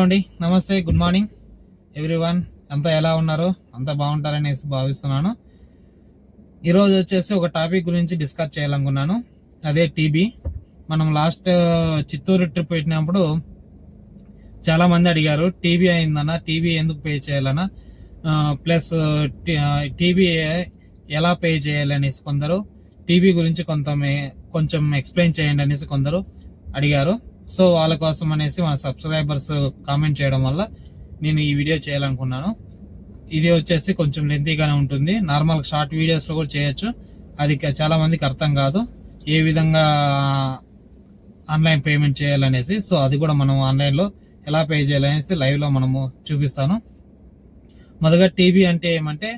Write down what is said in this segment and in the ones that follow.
అండి, నమస్తే, good morning everyone. అంతా ఎలా ఉన్నారు? అంతా బాగుంటారనేసి భావిస్తున్నాను. ఈరోజు వచ్చేసి ఒక టాపిక్ గురించి డిస్కస్ చేయాలనుకున్నాను. అదే టీబీ. మనం లాస్ట్ చిత్తూరు ట్రిప్ పెట్టినప్పుడు చాలా మంది అడిగారు, టీబీ అయిందన్నా, టీబీ ఎందుకు పే చేయాలన్నా, ప్లస్ టీబీ ఎలా పే చేయాలనేసి కొందరు, టీబీ గురించి కొంచెం ఎక్స్ప్లెయిన్ చేయండి అనేసి కొందరు అడిగారు. సో వాళ్ళ కోసం అనేసి మన సబ్స్క్రైబర్స్ కామెంట్ చేయడం వల్ల నేను ఈ వీడియో చేయాలనుకున్నాను. ఇది వచ్చేసి కొంచెం లెంతీగానే ఉంటుంది. నార్మల్ షార్ట్ వీడియోస్ లో కూడా చేయొచ్చు. అది చాలా మందికి అర్థం కాదు, ఏ విధంగా ఆన్లైన్ పేమెంట్ చేయాలనేసి. సో అది కూడా మనం ఆన్లైన్ లో ఎలా పే చేయాలనేసి లైవ్ లో మనము చూపిస్తాను. మొదగా టీబీ అంటే ఏమంటే,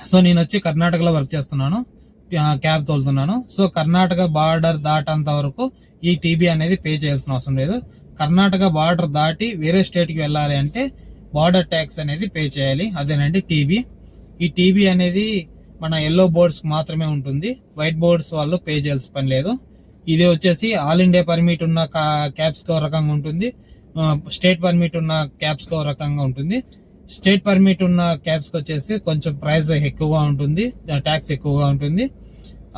సో నేను వచ్చి కర్ణాటకలో వర్క్ చేస్తున్నాను, క్యాబ్ తోలుతున్నాను. సో కర్ణాటక బార్డర్ దాటంత వరకు ఈ టీబీ అనేది పే చేయాల్సిన అవసరం లేదు. కర్ణాటక బార్డర్ దాటి వేరే స్టేట్ కి వెళ్ళాలి అంటే బార్డర్ ట్యాక్స్ అనేది పే చేయాలి. అదేనండి టీబీ. ఈ టీబీ అనేది మన ఎల్లో బోర్డ్స్ మాత్రమే ఉంటుంది, వైట్ బోర్డ్స్ వాళ్ళు పే చేయాల్సిన పని లేదు. ఇది వచ్చేసి ఆల్ ఇండియా పర్మిట్ ఉన్న క్యాబ్స్ కి ఒక రకంగా ఉంటుంది, స్టేట్ పర్మిట్ ఉన్న క్యాబ్స్ కి ఒక రకంగా ఉంటుంది. స్టేట్ పర్మిట్ ఉన్న క్యాబ్స్ కి వచ్చేసి కొంచెం ప్రైస్ ఎక్కువగా ఉంటుంది, ట్యాక్స్ ఎక్కువగా ఉంటుంది.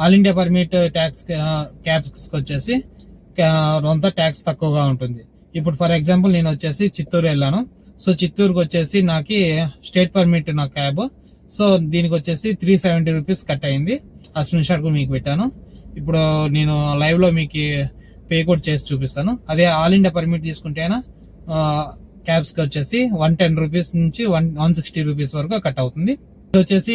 All India permit tax cabs కి వచ్చేసి కొంత ట్యాక్స్ తక్కువగా ఉంటుంది. ఇప్పుడు ఫర్ ఎగ్జాంపుల్ నేను వచ్చేసి చిత్తూరు వెళ్ళాను. సో చిత్తూరుకి వచ్చేసి నాకు స్టేట్ పర్మిట్ నా క్యాబ్. సో దీనికి వచ్చేసి 370 రూపీస్ కట్ అయింది. ఆ స్క్రీన్ షాట్ కూడా మీకు పెట్టాను. ఇప్పుడు నేను లైవ్ లో మీకు పే కూడా చేసి చూపిస్తాను. అదే ఆల్ ఇండియా పర్మిట్ తీసుకుంటేనా క్యాబ్స్ కి వచ్చేసి 110 రూపీస్ నుంచి 160 రూపీస్ వరకు కట్ అవుతుంది. ఇది వచ్చేసి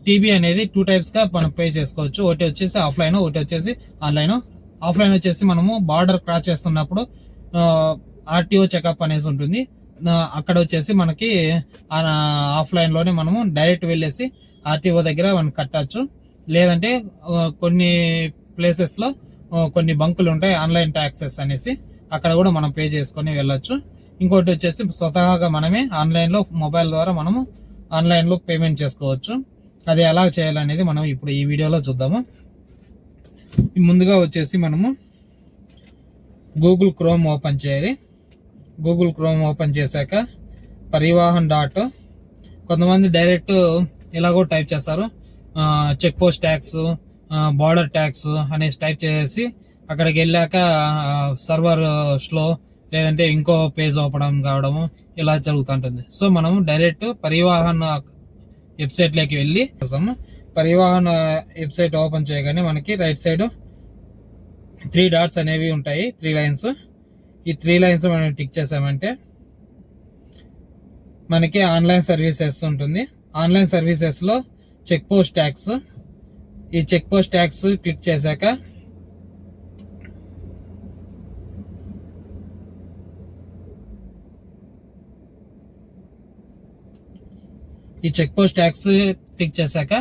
టీబీ అనేది 2 టైప్స్ గా మనం పే చేసుకోవచ్చు. ఒకటి వచ్చేసి ఆఫ్లైన్, ఒకటి వచ్చేసి ఆన్లైన్. ఆఫ్లైన్ వచ్చేసి మనము బార్డర్ క్రాస్ చేస్తున్నప్పుడు ఆర్టీఓ చెకప్ అనేసి ఉంటుంది. అక్కడ వచ్చేసి మనకి ఆఫ్లైన్ లోనే మనము డైరెక్ట్ వెళ్ళేసి ఆర్టీఓ దగ్గర మనం కట్టచ్చు. లేదంటే కొన్ని ప్లేసెస్ లో కొన్ని బంకులు ఉంటాయి ఆన్లైన్ ట్యాక్సెస్ అనేసి, అక్కడ కూడా మనం పే చేసుకుని వెళ్ళొచ్చు. ఇంకోటి వచ్చేసి స్వతహాగా మనమే ఆన్లైన్ లో మొబైల్ ద్వారా మనము ఆన్లైన్ లో పేమెంట్ చేసుకోవచ్చు. అది ఎలా చేయాలనేది మనం ఇప్పుడు ఈ వీడియోలో చూద్దాము. ముందుగా వచ్చేసి మనము గూగుల్ క్రోమ్ ఓపెన్ చేయాలి. గూగుల్ క్రోమ్ ఓపెన్ చేశాక పరివాహన్ డాట్, కొంతమంది డైరెక్ట్ ఇలాగో టైప్ చేస్తారు, check post tax, border tax అనేసి టైప్ చేసి అక్కడికి వెళ్ళాక సర్వర్ స్లో, లేదంటే ఇంకో పేజ్ ఓపెన్ కావడము ఇలా జరుగుతుంటుంది. సో మనము డైరెక్ట్ పరివాహన్ వెబ్సైట్ లోకి వెళ్ళి పరివాహన్ వెబ్సైట్ ఓపెన్ చేయగానే మనకి రైట్ సైడ్ 3 డాట్స్ అనేవి ఉంటాయి, 3 లైన్స్. ఈ 3 లైన్స్ మనం టిక్ చేసామంటే మనకి ఆన్లైన్ సర్వీసెస్ ఉంటుంది. ఆన్లైన్ సర్వీసెస్ లో చెక్ పోస్ట్ ట్యాక్స్, ఈ చెక్ పోస్ట్ ట్యాక్స్ క్లిక్ చేశాక ఈ చెక్ పోస్ట్ ట్యాక్స్ క్లిక్ చేశాక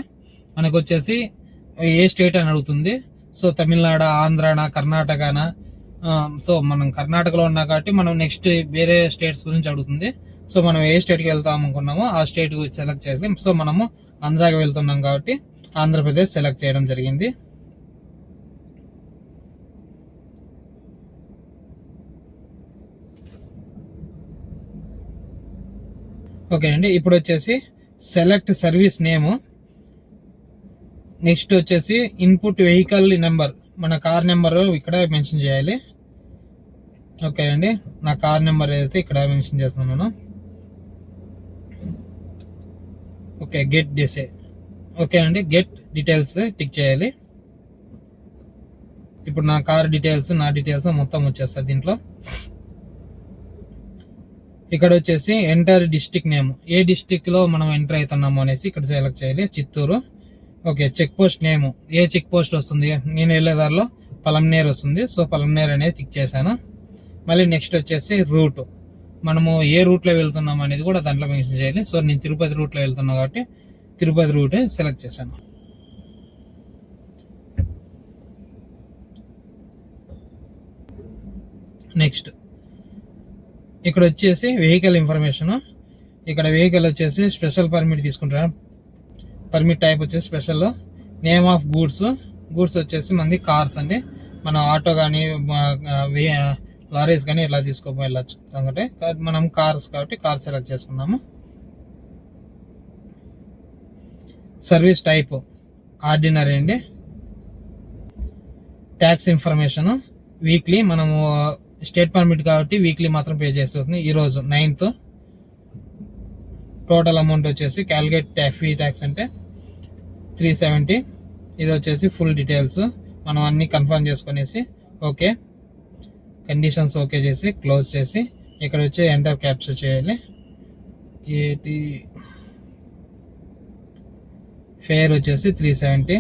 మనకు వచ్చేసి ఏ స్టేట్ అని అడుగుతుంది. సో తమిళనాడు, ఆంధ్రానా, కర్ణాటకనా. సో మనం కర్ణాటకలో ఉన్నా కాబట్టి మనం నెక్స్ట్ వేరే స్టేట్స్ గురించి అడుగుతుంది. సో మనం ఏ స్టేట్ కి వెళ్తాం అనుకున్నామో ఆ స్టేట్ సెలెక్ట్ చేసి, సో మనము ఆంధ్రాకి వెళ్తున్నాం కాబట్టి ఆంధ్రప్రదేశ్ సెలెక్ట్ చేయడం జరిగింది. ఓకే అండి, ఇప్పుడు వచ్చేసి సెలెక్ట్ సర్వీస్ నేమ్. నెక్స్ట్ వచ్చేసి ఇన్పుట్ వెహికల్ నెంబర్, మన కార్ నెంబర్ ఇక్కడ మెన్షన్ చేయాలి. ఓకే అండి, నా కార్ నెంబర్ ఏదైతే ఇక్కడ మెన్షన్ చేస్తున్నాను. ఓకే, గెట్ డిసే. ఓకే అండి, గెట్ డీటెయిల్స్ టిక్ చేయాలి. ఇప్పుడు నా కార్ డీటెయిల్స్, నా డీటెయిల్స్ మొత్తం వచ్చేస్తాయి దీంట్లో. ఇక్కడ వచ్చేసి ఎంటర్ డిస్ట్రిక్ట్ నేమ్, ఏ డిస్ట్రిక్ట్ లో మనం ఎంటర్ అవుతున్నాము అనేసి ఇక్కడ సెలెక్ట్ చేయాలి. Chittoor. Okay, check post name, ఏ చెక్ పోస్ట్ వస్తుంది, నేను వెళ్ళేదారిలో పలంనేర్ వస్తుంది. సో పలంనేర్ అనేది టిక్ చేశాను. మళ్ళీ నెక్స్ట్ వచ్చేసి రూట్, మనము ఏ రూట్ లో వెళ్తున్నాం అనేది కూడా దాంట్లో మెన్షన్ చేయాలి. సో నేను తిరుపతి రూట్ లో వెళ్తున్నా కాబట్టి తిరుపతి రూట్ సెలెక్ట్ చేశాను. నెక్స్ట్ ఇక్కడ వచ్చేసి వెహికల్ ఇన్ఫర్మేషన్. ఇక్కడ వెహికల్ వచ్చేసి స్పెషల్ పర్మిట్ తీసుకుంటాను. పర్మిట్ టైప్ వచ్చేసి special. Name of goods, goods వచ్చేసి మంది కార్స్ అండి. మన ఆటో కానీ లారీస్ కానీ ఇట్లా తీసుకొని వెళ్ళచ్చు. ఎందుకంటే మనం కార్స్ కాబట్టి కార్ సెలెక్ట్ చేసుకుందాము. సర్వీస్ టైప్ ఆర్డినరీ అండి. ట్యాక్స్ ఇన్ఫర్మేషన్ వీక్లీ, మనము స్టేట్ పర్మిట్ కాబట్టి వీక్లీ మాత్రం పే చేసి అవుతుంది. ఈరోజు 9th. టోటల్ అమౌంట్ వచ్చేసి క్యాలిక్యులేట్ ఫీ ట్యాక్స్ అంటే 370. ఇది వచ్చేసి ఫుల్ డీటెయిల్స్ మనం అన్ని కన్ఫర్మ్ చేసుకునేసి ఓకే, కండిషన్స్ ఓకే చేసి క్లోజ్ చేసి ఇక్కడ వచ్చి ఎంటర్ క్యాప్చర్ చేయాలి. ఫేర్ వచ్చేసి 370.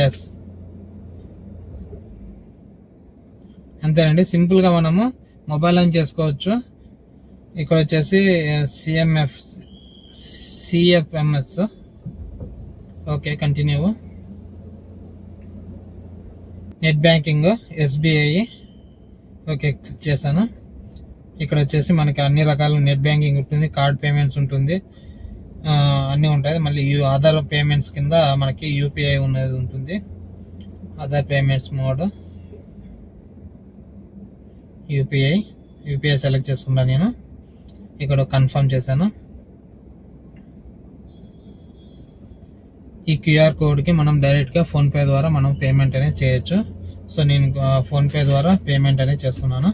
ఎస్, అంతేనండి. సింపుల్ గా మనము మొబైల్ ఆన్ చేసుకోవచ్చు. ఇక్కడ వచ్చేసి CFMS okay, continue. Net banking SBI okay click చేశాను. ఇక్కడ వచ్చేసి మనకి అన్ని రకాల నెట్ బ్యాంకింగ్ ఉంటుంది, కార్డ్ పేమెంట్స్ ఉంటుంది, అన్నీ ఉంటాయి. మళ్ళీ అదర్ పేమెంట్స్ కింద మనకి యూపీఐ ఉన్నది ఉంటుంది. Other payments mode UPI select చేసుకున్నాను నేను. ఇక్కడ కన్ఫర్మ్ చేశాను. ఈ క్యూఆర్ కోడ్కి మనం డైరెక్ట్గా ఫోన్పే ద్వారా మనం పేమెంట్ అనేది చేయొచ్చు. సో నేను ఫోన్పే ద్వారా పేమెంట్ అనేది చేస్తున్నాను.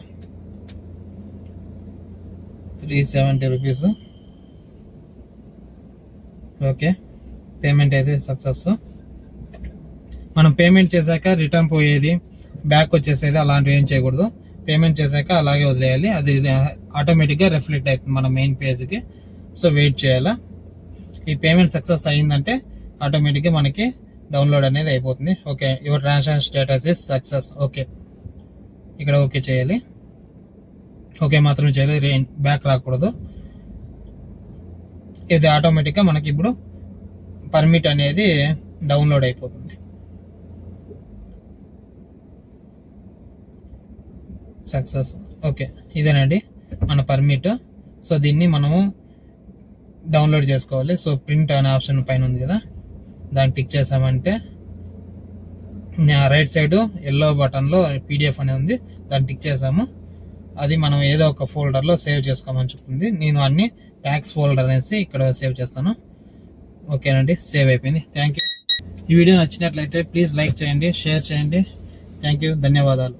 370 రూపీస్. ఓకే, పేమెంట్ అయితే సక్సెస్. మనం పేమెంట్ చేశాక రిటర్న్ పోయేది, బ్యాక్ వచ్చేసేది అలాంటివి ఏం చేయకూడదు. పేమెంట్ చేశాక అలాగే వదిలేయాలి. అది ఆటోమేటిక్గా రిఫ్లెక్ట్ అవుతుంది మన మెయిన్ పేజ్కి. సో వెయిట్ చేయాలా. ఈ పేమెంట్ సక్సెస్ అయిందంటే ఆటోమేటిక్గా మనకి డౌన్లోడ్ అనేది అయిపోతుంది. Okay, your transaction status is success. Okay, ఇక్కడ ఓకే చేయాలి. ఓకే మాత్రమే చేయాలి, బ్యాక్ రాకూడదు. ఇది ఆటోమేటిక్గా మనకి ఇప్పుడు పర్మిట్ అనేది డౌన్లోడ్ అయిపోతుంది. సక్సెస్. ఓకే, ఇదేనండి మన పర్మిట్. సో దీన్ని మనము డౌన్లోడ్ చేసుకోవాలి. సో ప్రింట్ అనే ఆప్షన్ పైన ఉంది కదా, దాన్ని టిక్ చేసామంటే రైట్ సైడ్ ఎల్లో బటన్లో పీడిఎఫ్ అనేది ఉంది, దాన్ని టిక్ చేసాము. అది మనం ఏదో ఒక ఫోల్డర్లో సేవ్ చేసుకోమని చెప్తుంది. నేను అన్ని ట్యాక్స్ ఫోల్డర్ అనేసి ఇక్కడ సేవ్ చేస్తాను. ఓకేనండి, సేవ్ అయిపోయింది. Thank you. ఈ వీడియో నచ్చినట్లయితే ప్లీజ్ లైక్ చేయండి, షేర్ చేయండి. థ్యాంక్ యూ, ధన్యవాదాలు.